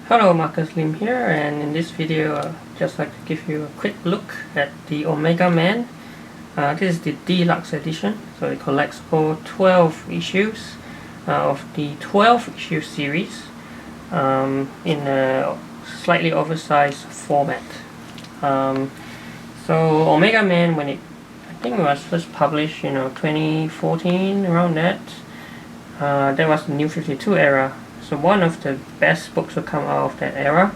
Hello, Marcus Lim here, and in this video I'd just like to give you a quick look at the Omega Man. This is the Deluxe edition, so it collects all 12 issues of the 12 issue series in a slightly oversized format. So Omega Man, I think it was first published, 2014, around that. That was the New 52 era. So one of the best books to come out of that era,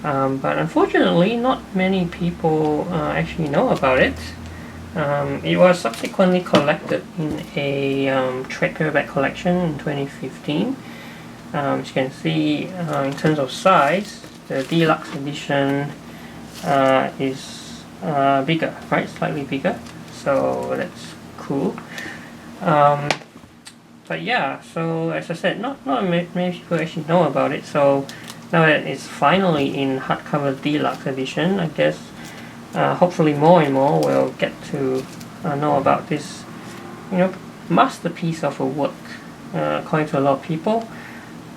but unfortunately not many people actually know about it. It was subsequently collected in a trade paperback collection in 2015. As you can see, in terms of size, the Deluxe edition is bigger, right? Slightly bigger, so that's cool. But yeah, so as I said, not many people actually know about it. So now that it's finally in hardcover Deluxe edition, I guess hopefully more and more will get to know about this, masterpiece of a work, according to a lot of people.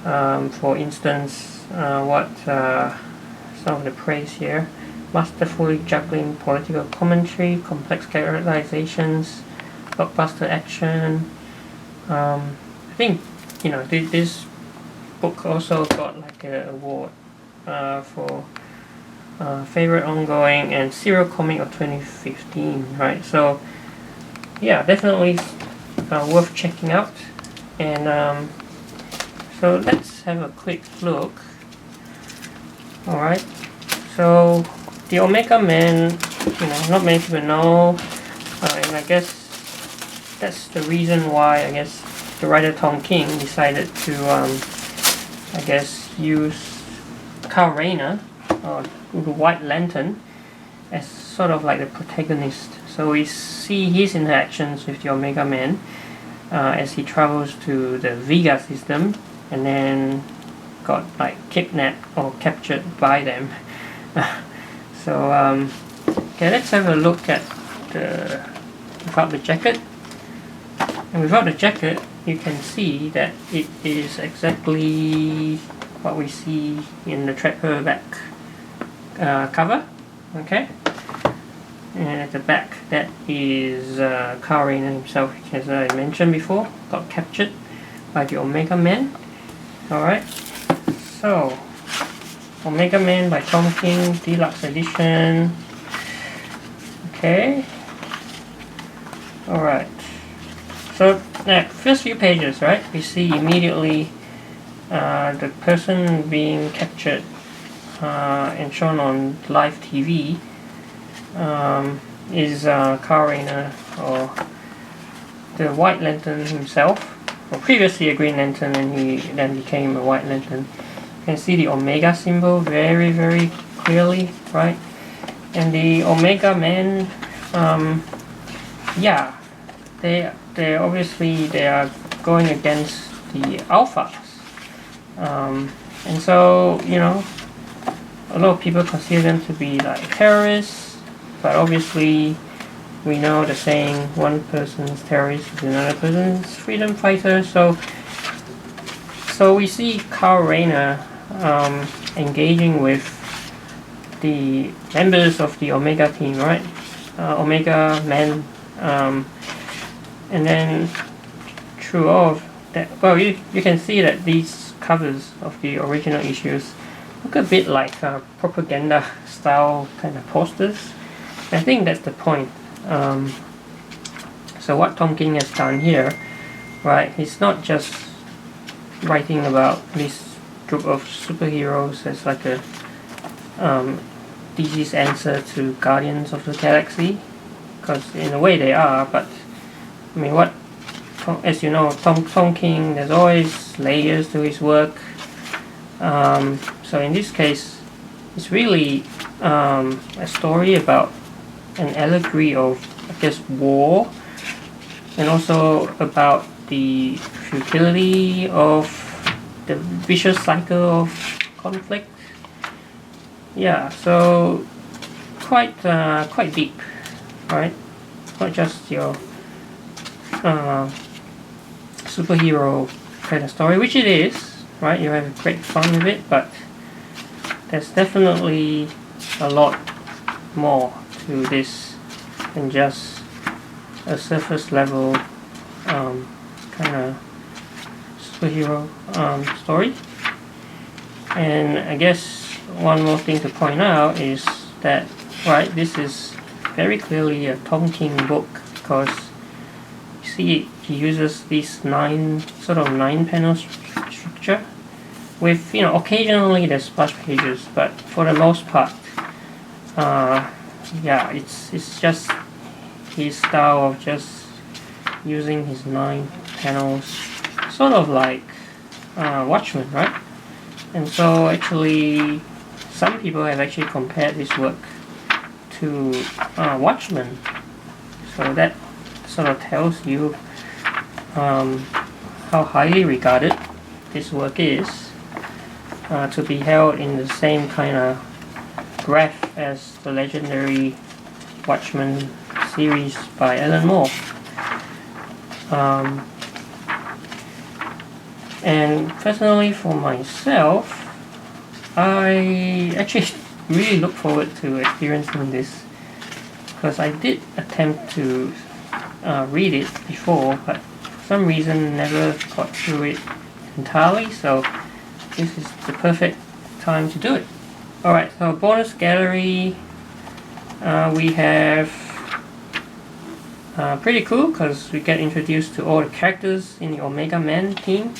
For instance, some of the praise here: masterfully juggling political commentary, complex characterizations, blockbuster action. I think this book also got like an award for favorite ongoing and serial comic of 2015, right? So yeah, definitely worth checking out. And so let's have a quick look. Alright, so the Omega Man, not many people know, and I guess that's the reason why the writer Tom King decided to use Kyle Rayner, or the White Lantern, as sort of like the protagonist. So we see his interactions with the Omega Man as he travels to the Vega system and then got kidnapped or captured by them. So okay, let's have a look at without the jacket. And without the jacket, you can see that it is exactly what we see in the trade paperback cover. Okay, and at the back, that is Kyle Rayner himself, as I mentioned before, got captured by the Omega Man. Alright, so Omega Man by Tom King, Deluxe edition. Okay, alright. So that first few pages, right, we see immediately the person being captured and shown on live TV is Kyle Rayner, or the White Lantern himself, or previously a Green Lantern, and he then became a White Lantern. You can see the Omega symbol very, very clearly, right? And the Omega Man, yeah, they obviously are going against the Alphas, and so a lot of people consider them to be like terrorists, but obviously we know the saying, one person's terrorist is another person's freedom fighter. So we see Kyle Rayner engaging with the members of the Omega team, right? Omega Men. And then through all of that, well, you can see that these covers of the original issues look a bit like propaganda style kind of posters. I think that's the point. So what Tom King has done here, right, he's not just writing about this group of superheroes as like a DC's answer to Guardians of the Galaxy, because in a way they are, but I mean, as you know, Tom King, there's always layers to his work. So in this case, it's really a story about an allegory of, I guess, war, and also about the futility of the vicious cycle of conflict. Yeah, so quite deep, right? Not just your superhero kind of story, which it is, right? You have great fun with it, but there's definitely a lot more to this than just a surface level kind of superhero story. And I guess one more thing to point out is that, right, this is very clearly a Tom King book, because you see he uses this nine panel structure with, you know, occasionally there's splash pages, but for the most part, yeah, it's just his style of just using his 9 panels, sort of like Watchmen, right? And so actually some people have actually compared this work to Watchmen, so that sort of tells you how highly regarded this work is, to be held in the same kind of breath as the legendary Watchmen series by Alan Moore. And personally for myself, I actually really look forward to experiencing this, because I did attempt to read it before, but for some reason never got through it entirely, so this is the perfect time to do it. Alright, so bonus gallery, we have pretty cool, because we get introduced to all the characters in the Omega Man team.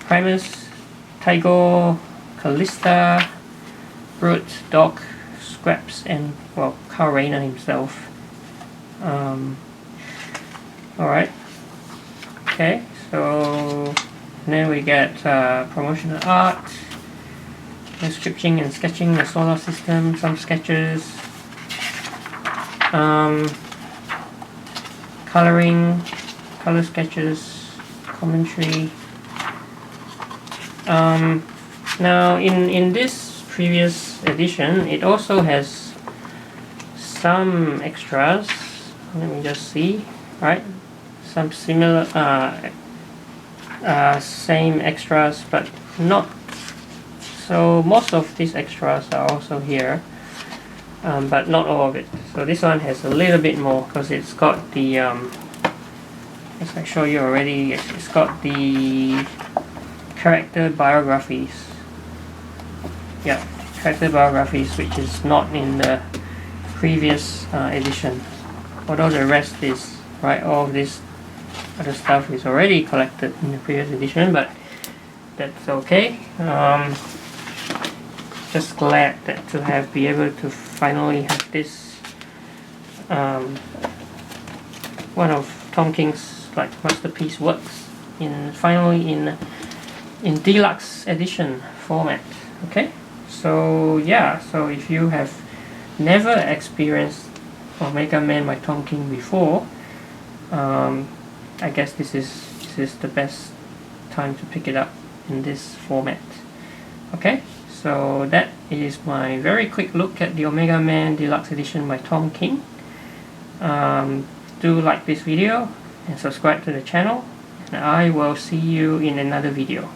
Primus, Tygo, Callista, Brute, Doc, Scraps, and, well, Kyle Rayner himself. Alright, okay, so then we get promotional art, scripting and sketching the solar system, some sketches, coloring, color sketches, commentary. Now in this previous edition, it also has some extras. Let me just see, right? Some similar, same extras, but not. So most of these extras are also here, but not all of it. So this one has a little bit more, because it's got the, as I show you already, it's got the character biographies. Yeah, character biographies, which is not in the previous edition. Although the rest is, right, all of this other stuff is already collected in the previous edition, but that's okay. Just glad that to be able to finally have this one of Tom King's like masterpiece works finally in deluxe edition format. Okay, so yeah, so if you have never experienced Omega Man by Tom King before, I guess this is the best time to pick it up in this format. Okay, so that is my very quick look at the Omega Man Deluxe Edition by Tom King. Do like this video and subscribe to the channel, and I will see you in another video.